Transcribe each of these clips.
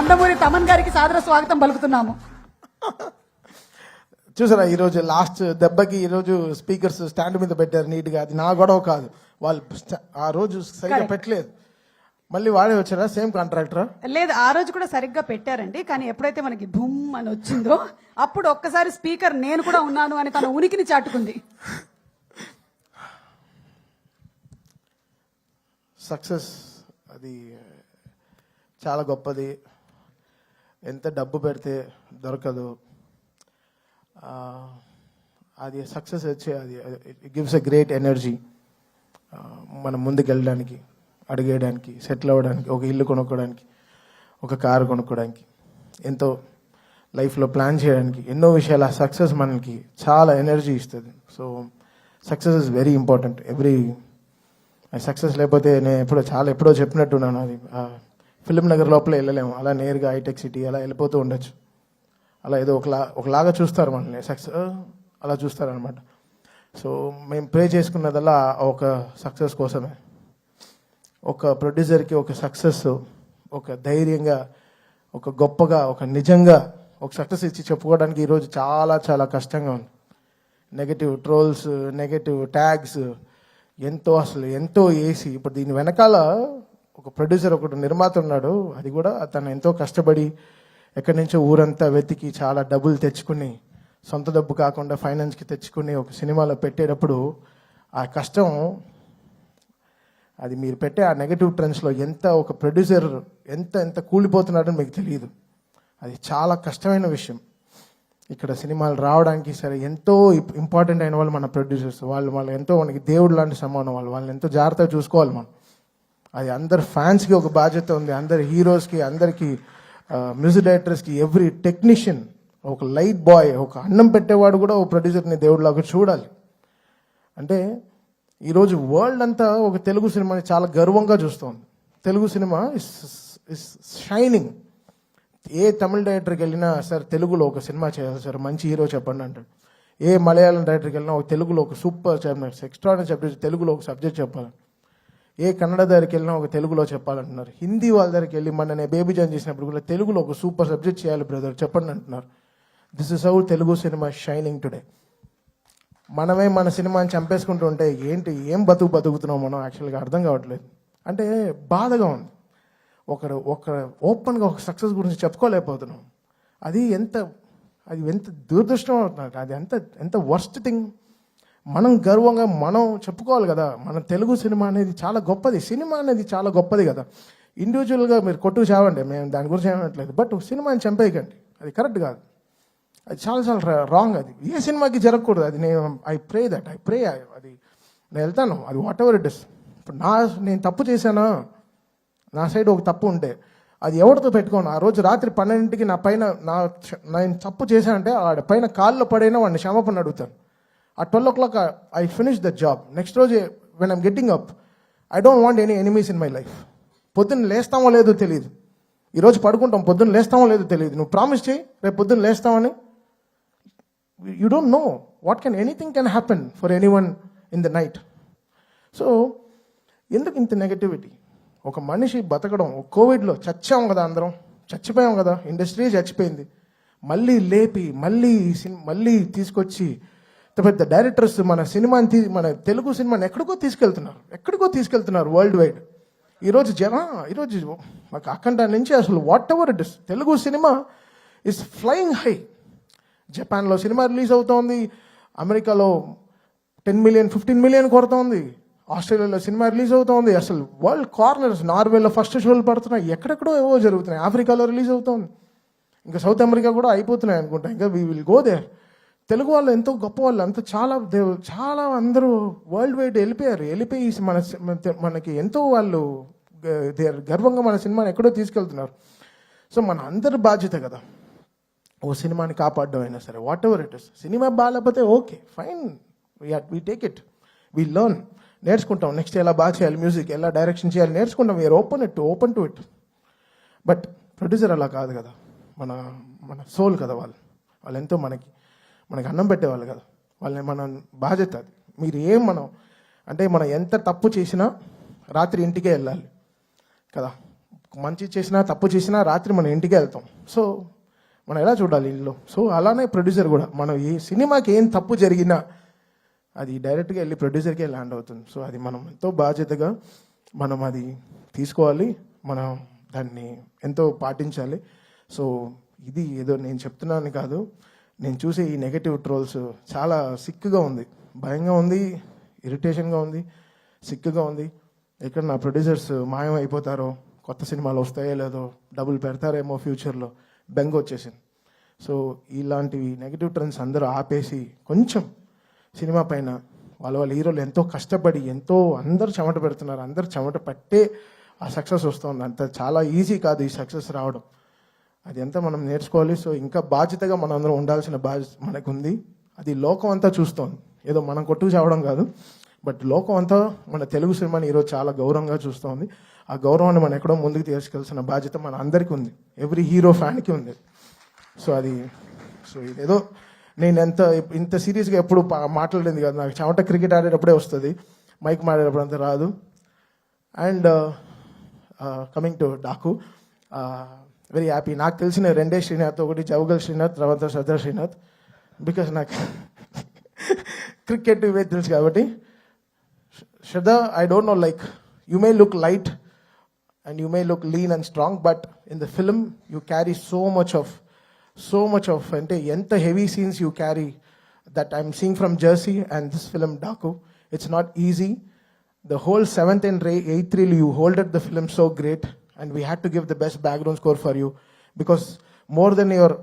నందమూరి తమన్ గారికి సాదర స్వాగతం పలుకుతున్నాము. చూసారా ఈరోజు లాస్ట్ దెబ్బకి ఈరోజు స్పీకర్స్ స్టాండ్ మీద పెట్టారు నీట్గా. అది నా గొడవ కాదు, వాళ్ళు ఆ రోజు సరిగ్గా పెట్టలేదు. మళ్ళీ వాడే వచ్చారా సేమ్ కాంట్రాక్టరా? లేదు, ఆ రోజు కూడా సరిగ్గా పెట్టారండి. కానీ ఎప్పుడైతే మనకి బుమ్ అని వచ్చిందో అప్పుడు ఒక్కసారి స్పీకర్ నేను కూడా ఉన్నాను అని తన ఉనికిని చాటుకుంది. సక్సెస్ అది చాలా గొప్పది. ఎంత డబ్బు పెడితే దొరకదు. అది సక్సెస్ వచ్చే అది it gives a great energy. మనం ముందుకు వెళ్ళడానికి, అడిగేయడానికి, సెటిల్ అవ్వడానికి, ఒక ఇల్లు కొనుక్కోవడానికి, ఒక కారు కొనుక్కోవడానికి, ఎంతో లైఫ్లో ప్లాన్ చేయడానికి, ఎన్నో విషయాలు ఆ సక్సెస్ మనకి చాలా ఎనర్జీ ఇస్తుంది. So success is very important. Success లేకపోతే నేను ఎప్పుడో చెప్పినట్టున్నాను, అది ఫిలిం నగర్ లోపల వెళ్ళలేము. అలా నేరుగా హైటెక్ సిటీ అలా వెళ్ళిపోతూ ఉండొచ్చు. అలా ఏదో ఒకలాగా చూస్తారు మనల్ని, సక్సెస్ అలా చూస్తారనమాట. సో మేము ప్రే చేసుకున్నదల్లా ఒక సక్సెస్ కోసమే. ఒక ప్రొడ్యూసర్కి ఒక సక్సెస్, ఒక ధైర్యంగా, ఒక గొప్పగా, ఒక నిజంగా ఒక సక్సెస్ ఇచ్చి చెప్పుకోవడానికి ఈరోజు చాలా చాలా కష్టంగా ఉంది. నెగటివ్ ట్రోల్స్, నెగటివ్ ట్యాగ్స్ ఎంతో వేసి ఇప్పుడు దీని వెనకాల ఒక ప్రొడ్యూసర్, ఒకటి నిర్మాత ఉన్నాడు. అది కూడా తను ఎంతో కష్టపడి ఎక్కడి నుంచో ఊరంతా వెతికి చాలా డబ్బులు తెచ్చుకుని, సొంత డబ్బు కాకుండా ఫైనాన్స్కి తెచ్చుకుని ఒక సినిమాలో పెట్టేటప్పుడు ఆ కష్టం, అది మీరు పెట్టే ఆ నెగటివ్ ట్రెండ్స్లో ఎంత ఒక ప్రొడ్యూసర్ ఎంత కూలిపోతున్నాడని మీకు తెలియదు. అది చాలా కష్టమైన విషయం. ఇక్కడ సినిమాలు రావడానికి సరే ఎంతో ఇంపార్టెంట్ అయిన వాళ్ళు మన ప్రొడ్యూసర్స్. వాళ్ళు ఎంతో మనకి దేవుడు లాంటి సమానం. వాళ్ళని ఎంతో జాగ్రత్తగా చూసుకోవాలి మనం. అది అందరు ఫ్యాన్స్కి ఒక బాధ్యత ఉంది, అందరి హీరోస్కి, అందరికీ మ్యూజిక్ డైరెక్టర్స్కి, ఎవ్రీ టెక్నీషియన్, ఒక లైట్ బాయ్, ఒక అన్నం పెట్టేవాడు కూడా ఒక ప్రొడ్యూసర్ని దేవుడిలాగా చూడాలి. అంటే ఈరోజు వరల్డ్ అంతా ఒక తెలుగు సినిమాని చాలా గర్వంగా చూస్తోంది. Telugu cinema is shining. ఏ తమిళ డైరెక్టర్కి వెళ్ళినా సార్ తెలుగులో ఒక సినిమా చేయాలి సార్, మంచి హీరో చెప్పండి అంటాడు. ఏ మలయాళం డైరెక్టర్కి వెళ్ళినా ఒక తెలుగులో ఒక సూపర్ ఎక్స్ట్రాడినరీ సబ్జెక్ట్, తెలుగులో ఒక సబ్జెక్ట్ చెప్పాలి. ఏ కన్నడ దగ్గరికి వెళ్ళినా ఒక తెలుగులో చెప్పాలంటున్నారు. హిందీ వాళ్ళ దగ్గరికి వెళ్ళి మొన్న నేను బేబీ జాన్ చేసినప్పుడు కూడా తెలుగులో ఒక సూపర్ సబ్జెక్ట్ చేయాలి బ్రదర్ చెప్పండి అంటున్నారు. This is how Telugu cinema shining today. మనమే మన సినిమాని చంపేసుకుంటూ ఉంటే ఏం బతుకుతున్నాం మనం యాక్చువల్గా అర్థం కావట్లేదు. అంటే బాధగా ఉంది. ఒక ఓపెన్గా ఒక సక్సెస్ గురించి చెప్పుకోలేకపోతున్నాం. అది ఎంత దురదృష్టం అవుతున్నారు. అది ఎంత వర్స్ట్ థింగ్. మనం గర్వంగా మనం చెప్పుకోవాలి కదా, మన తెలుగు సినిమా అనేది చాలా గొప్పది. సినిమా అనేది చాలా గొప్పది కదా. ఇండివిజువల్గా మీరు కొట్టుకు చావండి, మేము దాని గురించి ఏమనట్లేదు. బట్ సినిమాని చంపేయకండి, అది కరెక్ట్ కాదు. అది చాలా చాలా రాంగ్. అది ఏ సినిమాకి జరగకూడదు. అది ఐ ప్రే అది నేను వెళ్తాను, అది వాట్ ఎవర్ ఇట్ ఇస్. ఇప్పుడు నేను తప్పు చేశానా, నా సైడ్ ఒక తప్పు ఉంటే అది ఎవరితో పెట్టుకోను. ఆ రోజు రాత్రి 12ంటికి నా పైన నేను తప్పు చేశానంటే ఆడ పైన కాల్లో పడైనా వాడిని క్షమాపణ అడుగుతాను. ఆ 12 o'clock I finish the job. Next రోజు when I'm getting up, I don't want any enemies in my life. పొద్దున్న లేస్తామో లేదో తెలియదు, ఈరోజు పడుకుంటాం, పొద్దున్న లేస్తామో లేదో తెలియదు. నువ్వు ప్రామిస్ చేయి రేపు పొద్దున్న లేస్తామని. You don't know anything can happen for anyone in the night. So ఎందుకు ఇంత నెగటివిటీ? ఒక మనిషి బతకడం, కోవిడ్లో చచ్చాం కదా, అందరం చచ్చిపోయాం కదా, ఇండస్ట్రీ చచ్చిపోయింది. మళ్ళీ లేపి మళ్ళీ తీసుకొచ్చి పెద్ద డైరెక్టర్స్ మన సినిమాని మన తెలుగు సినిమాని ఎక్కడికో తీసుకెళ్తున్నారు వరల్డ్ వైడ్. ఈరోజు మాకు అఖండ నుంచి అసలు what ever it is, Telugu cinema is flying high. జపాన్లో సినిమా రిలీజ్ అవుతోంది, అమెరికాలో 10 million 15 million కొడుతోంది, ఆస్ట్రేలియాలో సినిమా రిలీజ్ అవుతోంది. అసలు వరల్డ్ కార్నర్స్, నార్వేలో ఫస్ట్ షోలు పడుతున్నాయి, ఎక్కడెక్కడో ఏవో జరుగుతున్నాయి. ఆఫ్రికాలో రిలీజ్ అవుతోంది, ఇంకా సౌత్ అమెరికా కూడా అయిపోతున్నాయి అనుకుంటా. ఇంకా we will go there. Telugu వాళ్ళు ఎంతో గొప్ప వాళ్ళు, అంత చాలా అందరూ వరల్డ్ వైడ్ వెళ్ళిపోయి మనకి ఎంతో వాళ్ళు గర్వంగా మన సినిమాని ఎక్కడో తీసుకెళ్తున్నారు. సో మన అందరి బాధ్యత కదా ఓ సినిమాని కాపాడడం అయినా సరే, whatever it is. Cinema బాగాలేకపోతే okay fine, we take it, we learn, నేర్చుకుంటాం. నెక్స్ట్ ఎలా బాగా చేయాలి, మ్యూజిక్ ఎలా డైరెక్షన్ చేయాలి నేర్చుకుంటాం. We are open to it. But producer అలా కాదు కదా, మన సోల్ కదా వాళ్ళు ఎంతో మనకి అన్నం పెట్టేవాళ్ళు కదా, వాళ్ళని మన బాధ్యత అది. మనం ఎంత తప్పు చేసినా రాత్రి ఇంటికే వెళ్ళాలి కదా. మంచి చేసినా తప్పు చేసినా రాత్రి మన ఇంటికి వెళ్తాం. సో మనం ఎలా చూడాలి ఇల్లు? సో అలానే ప్రొడ్యూసర్ కూడా మనం ఈ సినిమాకి ఏం తప్పు జరిగినా అది డైరెక్ట్గా వెళ్ళి ప్రొడ్యూసర్కే ల్యాండ్ అవుతుంది. సో అది మనం ఎంతో బాధ్యతగా మనం అది తీసుకోవాలి, మనం దాన్ని ఎంతో పాటించాలి. సో ఇది ఏదో నేను చెప్తున్నాను కాదు, నేను చూసే ఈ నెగటివ్ ట్రోల్స్ చాలా సిక్కుగా ఉంది, భయంగా ఉంది, ఇరిటేషన్గా ఉంది, సిక్కుగా ఉంది. ఎక్కడ నా ప్రొడ్యూసర్స్ మాయం అయిపోతారో, కొత్త సినిమాలు వస్తాయో లేదో, డబ్బులు పెడతారేమో ఫ్యూచర్లో బెంగ వచ్చేసింది. సో ఇలాంటివి నెగటివ్ ట్రెండ్స్ అందరూ ఆపేసి కొంచెం సినిమా పైన వాళ్ళ హీరోలు ఎంతో కష్టపడి ఎంతో అందరూ చెమట పెడుతున్నారు, అందరు చెమట పట్టే ఆ సక్సెస్ వస్తుంది. అంత చాలా ఈజీ కాదు ఈ సక్సెస్ రావడం, అది ఎంత మనం నేర్చుకోవాలి. సో ఇంకా బాధ్యతగా మనం అందరం ఉండాల్సిన బాధ్యత మనకుంది. అది లోకం అంతా చూస్తోంది, ఏదో మనం కొట్టుకు చావడం కాదు, బట్ లోకం అంతా మన తెలుగు సినిమాని ఈరోజు చాలా గౌరవంగా చూస్తోంది. ఆ గౌరవాన్ని మనం ఎక్కడో ముందుకు తీసుకెళ్లాల్సిన బాధ్యత మన అందరికీ ఉంది, ఎవ్రీ హీరో ఫ్యాన్కి ఉంది. సో ఇదేదో నేను ఇంత సీరియస్గా ఎప్పుడు మాట్లాడలేదు కదా, నాకు చెమట క్రికెట్ ఆడేటప్పుడే వస్తుంది, మైక్ మాడేటప్పుడు అంత రాదు. And coming to Daaku, very happy. నాకు తెలిసిన రెండే శ్రీనాథ్, ఒకటి జవగల్ శ్రీనాథ్, తర్వాత సర్దార్ శ్రీనాథ్, బికాస్ నాకు క్రికెట్ ఇవే తెలుసు కాబట్టి. Shraddha, I don't know, like, you may look light and you may look lean and strong, but in the film you carry so much of ante enta heavy scenes you carry that I'm seeing from Jersey and this film Daku. It's not easy. The whole 7th and 8th reel you holded the film so great, and we had to give the best background score for you because more than your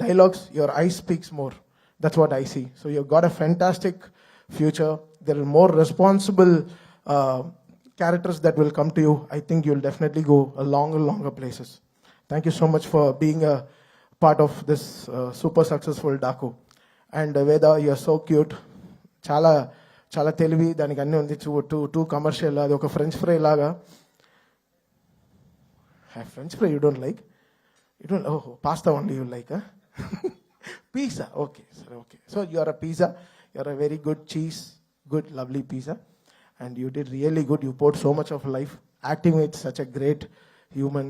dialogues, your eyes speaks more. That's what I see. So you've got a fantastic future. There are more responsible characters that will come to you. I think you'll definitely go a longer places. Thank you so much for being a part of this super successful Daku. And Veda, you're so cute. చాలా తెలివి, దానికి అన్నీ ఉంది. Two commercial, అది ఒక french fry లాగా. French fry you don't like? You don't? ఓహో, pasta only you like? Pizza, okay, sir, okay. So you are a pizza, you are a very good cheese, good, lovely pizza. And you did really good, you poured so much of life. Acting with such a great human,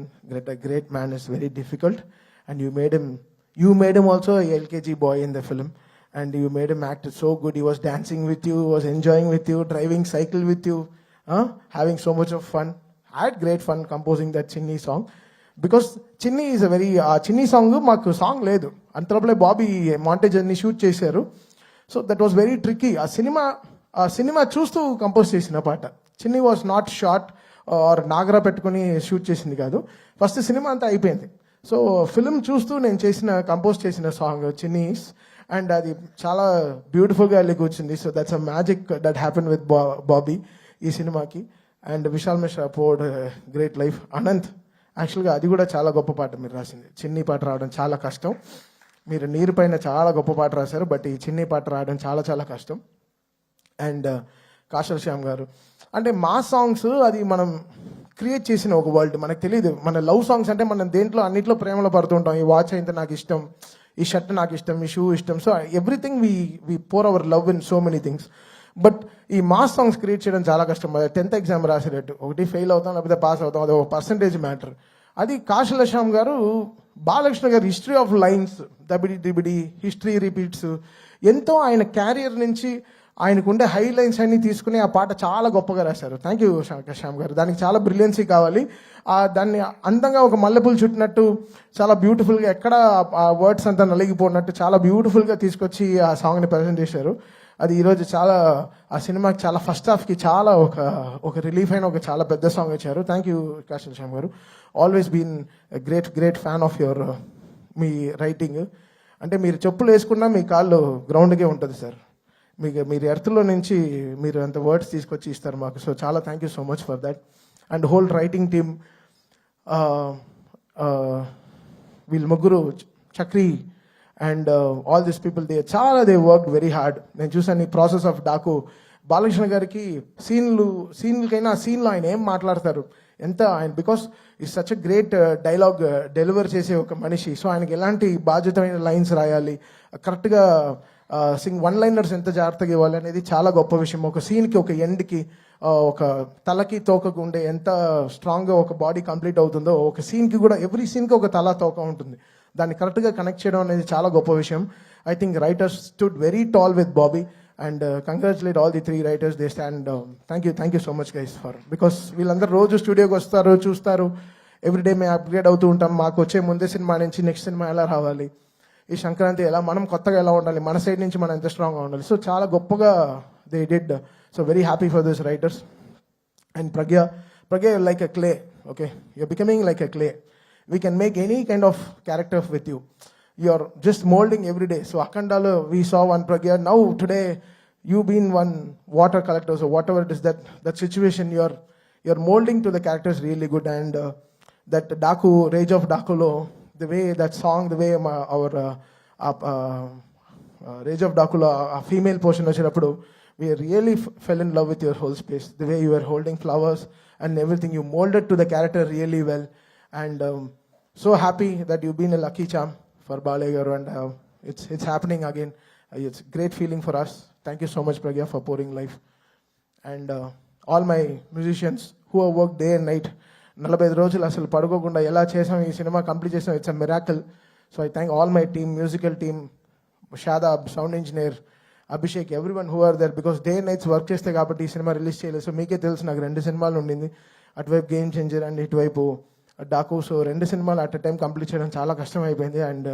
a great man is very difficult. And you made him also a LKG boy in the film. And you made him act so good, he was dancing with you, was enjoying with you, driving cycle with you, having so much of fun. I had great fun composing that Chinni song. Because చిన్ని is a very, ఆ చిన్ని song మాకు song లేదు, అంతలోపలే Bobby montage అన్ని shoot చేశారు. So that was very tricky. ఆ cinema చూస్తూ compose చేసిన పాట. చిన్ని వాజ్ నాట్ షార్ట్ ఆర్ నాగరా పెట్టుకుని షూట్ చేసింది కాదు, ఫస్ట్ సినిమా అంతా అయిపోయింది. సో ఫిల్మ్ చూస్తూ నేను కంపోజ్ చేసిన సాంగ్ చిన్నీస్, అండ్ అది చాలా బ్యూటిఫుల్గా వెళ్ళి కూర్చుంది. So that's a magic that happen with Bobby ఈ సినిమాకి. And Vishal Mishra poured great life. Anant, యాక్చువల్గా అది కూడా చాలా గొప్ప పాట మీరు రాసింది. చిన్ని పాట రావడం చాలా కష్టం. మీరు నీరు పైన చాలా గొప్ప పాట రాశారు, బట్ ఈ చిన్ని పాట రావడం చాలా కష్టం. అండ్ కాశల్ శ్యామ్ గారు, అంటే మా సాంగ్స్ అది మనం క్రియేట్ చేసిన ఒక వరల్డ్, మనకు తెలియదు. మన లవ్ సాంగ్స్ అంటే మనం దేంట్లో అన్నింటిలో ప్రేమలో పడుతుంటాం. ఈ వాచ్ అయితే నాకు ఇష్టం, ఈ షర్ట్ నాకు ఇష్టం, ఈ షూ ఇష్టం. So everything we pour our love in so many things. But ఈ మాస్ సాంగ్స్ క్రియేట్ చేయడం చాలా కష్టం. 10th ఎగ్జామ్ రాసేటట్టు ఒకటి ఫెయిల్ అవుతాం లేకపోతే పాస్ అవుతాం, అది ఒక పర్సంటేజ్ మ్యాటర్. అది కాశల్ శ్యామ్ గారు, బాలకృష్ణ గారు హిస్టరీ ఆఫ్ లైన్స్, దబిడి హిస్టరీ రిపీట్స్, ఎంతో ఆయన క్యారియర్ నుంచి ఆయనకు ఉండే హై లైన్స్ అన్ని తీసుకుని ఆ పాట చాలా గొప్పగా రాశారు. థ్యాంక్ యూ శ్యామ్ గారు. దానికి చాలా బ్రిలియన్సీ కావాలి. దాన్ని అందంగా ఒక మల్లెపూలు చుట్టినట్టు చాలా బ్యూటిఫుల్గా, ఎక్కడ ఆ వర్డ్స్ అంతా నలిగిపోయినట్టు చాలా బ్యూటిఫుల్గా తీసుకొచ్చి ఆ సాంగ్ని ప్రజెంట్ చేశారు. అది ఈరోజు చాలా ఆ సినిమాకి చాలా ఫస్ట్ హాఫ్కి చాలా ఒక రిలీఫ్ అయిన ఒక చాలా పెద్ద సాంగ్ ఇచ్చారు. Thank you Kasarla Shyam garu. Always been great fan of your మీ రైటింగ్. అంటే మీరు చెప్పులు వేసుకున్నా మీ కాళ్ళు గ్రౌండ్కే ఉంటుంది సార్. మీరు ఎర్త్లో నుంచి మీరు అంత వర్డ్స్ తీసుకొచ్చి ఇస్తారు మాకు. సో చాలా thank you so much for that. And whole writing team, వీళ్ళు ముగ్గురు, Chakri and all this people, they work very hard. నేను చూసాను ఈ ప్రాసెస్ ఆఫ్ డాకు. బాలకృష్ణ గారికి సీన్లకైనా ఆ సీన్లో ఆయన ఏం మాట్లాడతారు, ఎంత ఆయన, because is such a great dialogue deliver చేసే ఒక మనిషి. సో ఆయనకి ఎలాంటి బాధ్యతమైన లైన్స్ రాయాలి, కరెక్ట్గా వన్ లైనర్స్ ఎంత జాగ్రత్తగా ఇవ్వాలి అనేది చాలా గొప్ప విషయం. ఒక సీన్కి ఒక ఎండ్కి ఒక తలకి తోకకు ఉండే ఎంత స్ట్రాంగ్గా ఒక బాడీ కంప్లీట్ అవుతుందో ఒక సీన్కి కూడా ఎవ్రీ సీన్కి ఒక తల తోక ఉంటుంది. దాన్ని కరెక్ట్గా కనెక్ట్ చేయడం అనేది చాలా గొప్ప విషయం. I think writers stood very tall with Bobby and congratulate all the 3 writers. They stand. Thank you so much guys for, because వీళ్ళందరూ రోజు స్టూడియోకి వస్తారు, చూస్తారు, ఎవ్రీడే మేము అప్గ్రేడ్ అవుతూ ఉంటాం. మాకు వచ్చే ముందే సినిమా నుంచి నెక్స్ట్ సినిమా ఎలా రావాలి, ఈ సంక్రాంతి ఎలా మనం కొత్తగా ఎలా ఉండాలి, మన సైడ్ నుంచి మనం ఎంత స్ట్రాంగ్గా ఉండాలి. సో చాలా గొప్పగా they did. So very happy for this writer's. And Pragya like a clay, okay? You're becoming like a clay. We can make any kind of character with you. You're just molding every day. So Akhandalo, we saw one Pragya. Now today, you've been one water collector, so whatever it is, that situation, you're molding to the characters really good. And that Daku, Rage of Dakulo, the way that song, the way our Rage of Dakulo, a female portion వచ్చేటప్పుడు, we really fell in love with your whole space. The way you were holding flowers and everything, you molded to the character really well. And so happy that you've been a lucky charm for Bale garu, and it's happening again. It's a great feeling for us. Thank you so much, Pragya, for pouring life. And all my musicians who have worked day and night, 45 రోజులు అసలు పడుకోకుండా ఎలా చేసాం ఈ cinema complete చేసాం. It's a miracle. So I thank all my team, musical team, Shadab, sound engineer, Abhishek, everyone who are there, because day and nights work చేస్తే కాబట్టి ఈ సినిమా రిలీజ్ చేయలేదు. సో మీకే తెలుసు, నాకు 2 సినిమాలు ఉండింది, అటువైపు గేమ్ చేంజర్ అండ్ ఇటువైపు డాకు. సో 2 సినిమాలు అట్ అ టైం కంప్లీట్ చేయడం చాలా కష్టం అయిపోయింది. అండ్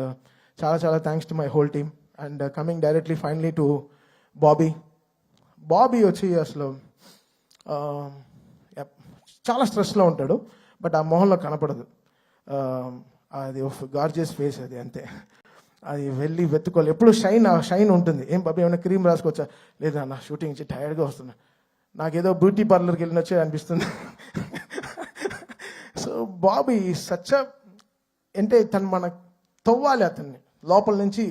చాలా thanks to my whole team. And coming directly finally to Bobby వచ్చి అసలు చాలా స్ట్రెస్లో ఉంటాడు, బట్ ఆ మొహంలో కనపడదు. అది గార్జియస్ ఫేస్, అది అంతే. అది వెళ్ళి వెతుకోవాలి, ఎప్పుడు షైన్ ఉంటుంది. ఏం బాబీ ఏమైనా క్రీమ్ రాసుకోవచ్చా? లేదా నా షూటింగ్ నుంచి టైర్డ్గా వస్తున్నా, నాకేదో బ్యూటీ పార్లర్కి వెళ్ళినొచ్చే అనిపిస్తుంది. సో బాబీ సచ్చ అంటే తను మన తవ్వాలి అతన్ని లోపల నుంచి.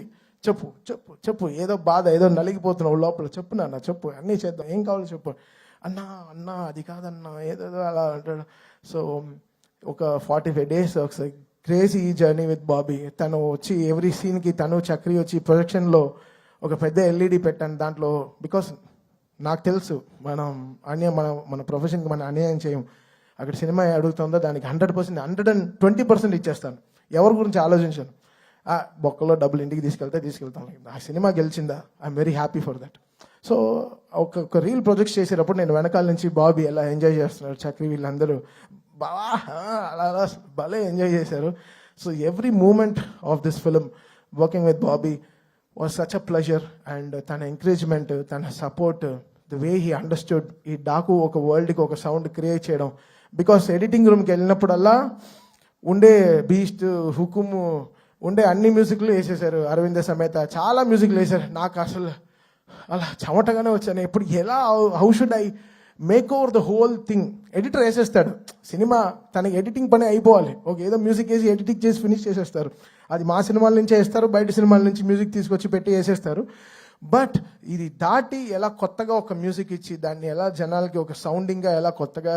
చెప్పు ఏదో బాధ, ఏదో నలిగిపోతున్నావు లోపల, చెప్పు నాన్న, చెప్పు, అన్నీ చేద్దాం, ఏం కావాలో చెప్పు. అన్నా అది కాదన్నా, ఏదేదో అలా అంటాడు. సో ఒక 45 days ఒకసారి క్రేజీ జర్నీ విత్ బాబీ. తను వచ్చి ఎవ్రీ సీన్కి తను చక్రి వచ్చి ప్రొజెక్షన్లో ఒక పెద్ద LED పెట్టాను దాంట్లో. బికాస్ నాకు తెలుసు మన ప్రొఫెషన్కి మనం అన్యాయం చేయం. అక్కడ సినిమా అడుగుతుందో దానికి 100%, 120% ఇచ్చేస్తాను. ఎవరి గురించి ఆలోచించాను. బొక్కలో డబ్బులు ఇంటికి తీసుకెళ్తాను. ఆ సినిమా గెలిచిందా, I'm very happy for that. So ఒక రీల్ ప్రాజెక్ట్స్ చేసేటప్పుడు నేను వెనకాల నుంచి బాబీ ఎలా ఎంజాయ్ చేస్తున్నారు, చక్రి వీళ్ళందరూ బావా అలా భలే ఎంజాయ్ చేశారు. So every moment of this film working with Bobby was such a pleasure. And తన ఎంకరేజ్మెంట్, తన support, the way he understood ఈ డాకు ఒక వరల్డ్కి ఒక సౌండ్ క్రియేట్ చేయడం. బికాస్ ఎడిటింగ్ రూమ్కి వెళ్ళినప్పుడల్లా ఉండే బీస్ట్, హుకుము, ఉండే అన్ని మ్యూజిక్లు వేసేసారు. అరవింద సమేత చాలా మ్యూజిక్లు వేశారు. నాకు అసలు అలా చెమటగానే వచ్చాను. ఎప్పుడు ఎలా how should I make over the whole thing. Editor వేసేస్తాడు సినిమా, తనకి ఎడిటింగ్ పని అయిపోవాలి. ఏదో మ్యూజిక్ వేసి ఎడిటింగ్ చేసి ఫినిష్ చేసేస్తారు. అది మా సినిమాల నుంచే వేస్తారు, బయట సినిమాల నుంచి మ్యూజిక్ తీసుకొచ్చి పెట్టి వేసేస్తారు. బట్ ఇది దాటి ఎలా కొత్తగా ఒక మ్యూజిక్ ఇచ్చి దాన్ని ఎలా జనాలకి ఒక సౌండింగ్గా ఎలా కొత్తగా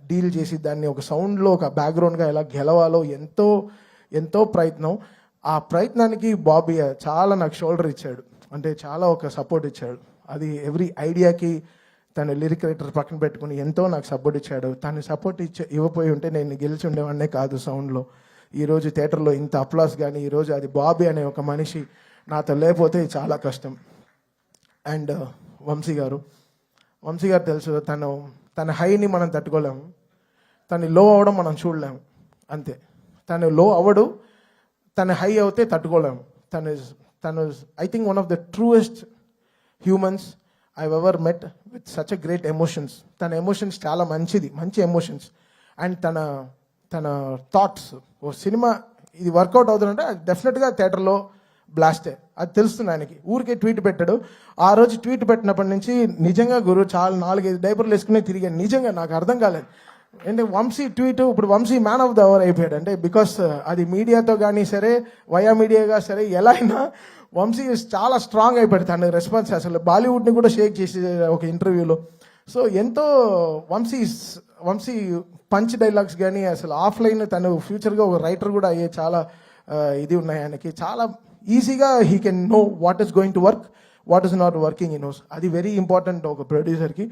డీల్ చేసి దాన్ని ఒక సౌండ్లో ఒక బ్యాక్గ్రౌండ్గా ఎలా గెలవాలో ఎంతో ప్రయత్నం. ఆ ప్రయత్నానికి బాబీ చాలా నాకు షోల్డర్ ఇచ్చాడు, అంటే చాలా ఒక సపోర్ట్ ఇచ్చాడు. అది ఎవ్రీ ఐడియాకి తను లిరిక్ రైటర్ పక్కన పెట్టుకుని ఎంతో నాకు సపోర్ట్ ఇచ్చాడు. తను సపోర్ట్ ఇవ్వపోయి ఉంటే నేను గెలిచి ఉండేవాడినే కాదు సౌండ్లో. ఈరోజు థియేటర్లో ఇంత అప్లాస్ కానీ ఈరోజు అది బాబీ అనే ఒక మనిషి నాతో లేకపోతే చాలా కష్టం. అండ్ వంశీ గారు తెలుసు, తన హైని మనం తట్టుకోలేము, తను లో అవ్వడం మనం చూడలేము, అంతే. తను లో అవ్వడు, తన హై అవుతే తట్టుకోలేము. తను I think one of the truest humans I ever met with such a great emotions. తన ఎమోషన్స్ చాలా మంచి ఎమోషన్స్. అండ్ తన థాట్స్, ఓ సినిమా ఇది వర్కౌట్ అవుతుందంటే డెఫినెట్గా థియేటర్లో బ్లాస్టే, అది తెలుస్తుంది ఆయనకి. ఊరికే ట్వీట్ పెట్టాడు. ఆ రోజు ట్వీట్ పెట్టినప్పటి నుంచి నిజంగా గురు చాలా 4-5 డైపర్లు వేసుకునే తిరిగాను. నిజంగా నాకు అర్థం కాలేదు. అంటే వంశీ ట్వీట్, ఇప్పుడు Vamsi man of the hour అయిపోయాడు. అంటే బికాస్ అది మీడియాతో కానీ సరే, వయా మీడియాగా సరే, ఎలా అయినా వంశీ చాలా స్ట్రాంగ్ అయిపోయాడు. తన రెస్పాన్స్ అసలు బాలీవుడ్ని కూడా షేక్ చేసి ఒక ఇంటర్వ్యూలో. సో ఎంతో వంశీ పంచ్ డైలాగ్స్ కానీ అసలు ఆఫ్లైన్ తను ఫ్యూచర్గా ఒక రైటర్ కూడా అయ్యే చాలా ఇది ఉన్నాయి ఆయనకి. చాలా ఈజీగా he can know what is going to work, what is not working in knows. అది వెరీ ఇంపార్టెంట్ ఒక ప్రొడ్యూసర్కి.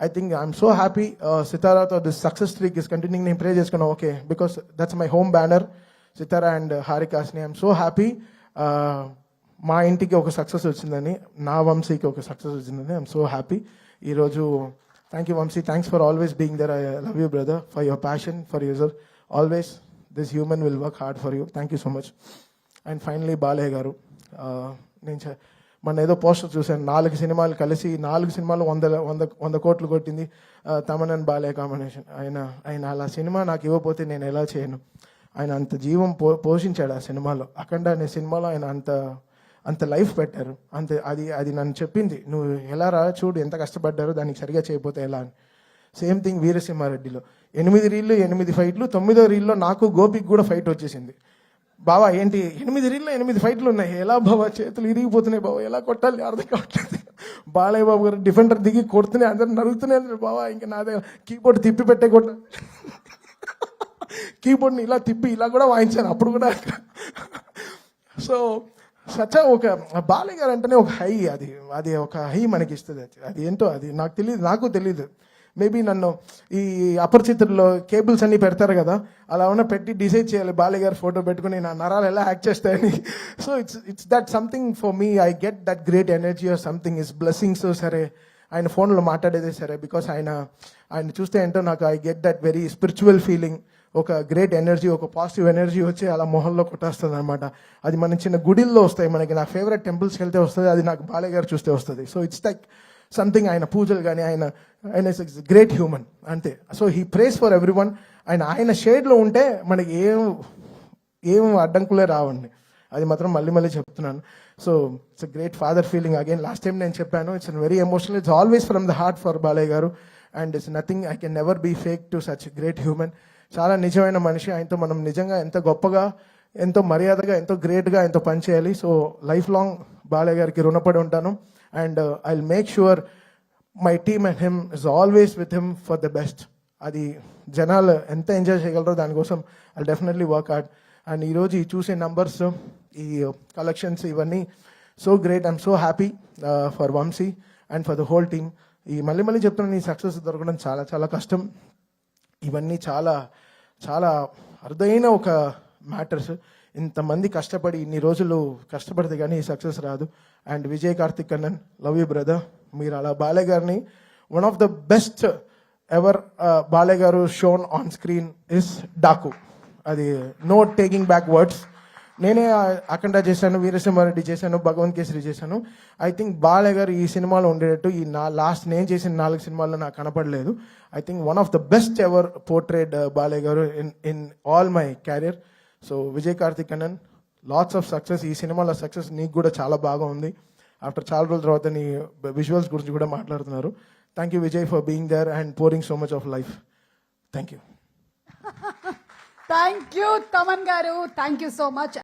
I think I'm so happy సితారాతో this success streak is continuing. నేను ప్రే చేసుకున్నాను, okay, because that's my home banner, Sitara and హారికాస్ని. I'm so happy మా ఇంటికి ఒక సక్సెస్ వచ్చిందని, నా వంశీకి ఒక సక్సెస్ వచ్చిందని. ఐఎమ్ సో హ్యాపీ ఈరోజు. Thank you Vamsi, thanks for always being there. I love you brother, for your passion, for user always. This human will work hard for you. Thank you so much. And finally Balayya garu, నేను మన ఏదో poster చూశాను, 4 సినిమాలు కలిసి 4 సినిమాలు 100 కోట్లు కొట్టింది Thaman and Balayya combination. ఆయన అలా సినిమా నాకు ఇవ్వకపోతే నేను ఎలా చేయను. ఆయన అంత జీవం పోషించాడు ఆ సినిమాలో. అఖండ అనే సినిమాలో ఆయన అంత లైఫ్ పెట్టారు. అది నన్ను చెప్పింది, నువ్వు ఎలా రా, చూడు ఎంత కష్టపడ్డారో, దానికి సరిగా చేయకపోతే ఎలా అని. సేమ్ థింగ్ వీరసింహారెడ్డిలో 8 రీళ్ళు 8 ఫైట్లు, 9వ రీల్లో నాకు గోపికి కూడా ఫైట్ వచ్చేసింది. బావా ఏంటి 8 రీల్లో 8 ఫైట్లు ఉన్నాయి, ఎలా బావా చేతులు ఇరిగిపోతున్నాయి బావా, ఎలా కొట్టాలి అర్థం కావట్లేదు. బాలయ్య బాబు గారు డిఫెండర్ దిగి కొడుతూనే అందరు నరుగుతూనే బావా, ఇంకా నా దగ్గర కీబోర్డ్ తిప్పి పెట్టే కీబోర్డ్ని ఇలా తిప్పి ఇలా కూడా వాయించాను అప్పుడు కూడా. సో సచ్ ఒక బాలయ్య గారు అంటేనే ఒక హై, అది ఒక హై మనకి ఇస్తుంది. అది ఏంటో అది నాకు తెలియదు. మేబీ నన్ను ఈ అపరిచితుల్లో కేబుల్స్ అన్ని పెడతారు కదా, అలా ఉన్న పెట్టి డిసైడ్ చేయాలి బాలయ్య గారి ఫోటో పెట్టుకుని నా నరాలు ఎలా యాక్ట్ చేస్తాయని. So it's that something for me. I get that great energy or something. Is blessings సరే, ఆయన ఫోన్లో మాట్లాడేదే సరే, బికాస్ ఆయన చూస్తే ఏంటో నాకు I get that very spiritual feeling. ఒక గ్రేట్ ఎనర్జీ, ఒక పాజిటివ్ ఎనర్జీ వచ్చి అలా మొహంలో కొట్టేస్తుంది అనమాట. అది మన చిన్న గుడిల్లో వస్తాయి మనకి. నా ఫేవరెట్ టెంపుల్స్కి వెళ్తే వస్తుంది, అది నాకు బాలయ్య గారు చూస్తే వస్తుంది. So it's like something. ఆయన పూజలు కానీ ఆయన గ్రేట్ హ్యూమన్ అంతే. So he prays for everyone. ఆయన షేడ్లో ఉంటే మనకి ఏం అడ్డంకులే రావండి. అది మాత్రం మళ్ళీ చెప్తున్నాను. So it's a great father feeling again. Last time నేను చెప్పాను, it's very emotional. It's always from the heart for Balayya గారు. And it's nothing, I can never be fake to such great human. చాలా నిజమైన మనిషి. ఆయనతో మనం నిజంగా ఎంత గొప్పగా, ఎంతో మర్యాదగా, ఎంతో గ్రేట్గా ఆయనతో పనిచేయాలి. సో లైఫ్ లాంగ్ బాలయ్య గారికి రుణపడి ఉంటాను. And I will make sure my team and him is always with him for the best. అది జనాలు ఎంత ఎంజాయ్ చేయగలరో దానికోసం I definitely work hard. And ఈరోజు ఈ చూసే నంబర్స్, ఈ కలెక్షన్స్, ఇవన్నీ so great. I'm so happy for Vamsi and for the whole team. ఈ మళ్ళీ చెప్తున్నాను, ఈ సక్సెస్ దొరకడం చాలా చాలా కష్టం. ఇవన్నీ చాలా చాలా అరుదైన ఒక మ్యాటర్స్. ఇంతమంది కష్టపడి ఇన్ని రోజులు కష్టపడితే కానీ ఈ సక్సెస్ రాదు. And Vijay Karthik Kannan, love you brother. మీరు అలా బాలయ్య గారిని, one of the best ever Balayya గారు shown on screen is Daaku. అది నో టేకింగ్ బ్యాక్ వర్డ్స్. నేనే అఖండ చేశాను, వీరసింహారెడ్డి చేశాను, భగవంత్ కేసరి చేశాను. ఐ థింక్ బాలయ్య గారు ఈ సినిమాలో ఉండేటట్టు ఈ లాస్ట్ నేను చేసిన 4 సినిమాల్లో నాకు కనపడలేదు. I think one of the best ever portrait Balayya గారు in all my career. So Vijay Karthik Kannan, lots of success. ఈ సినిమాలో సక్సెస్ నీకు కూడా చాలా బాగా ఉంది. ఆఫ్టర్ చాలా రోజుల తర్వాత నీ విజువల్స్ గురించి కూడా మాట్లాడుతున్నారు. Thank you Vijay for being there and pouring so much of life. Thank you. Thank you Thaman garu, thank you so much.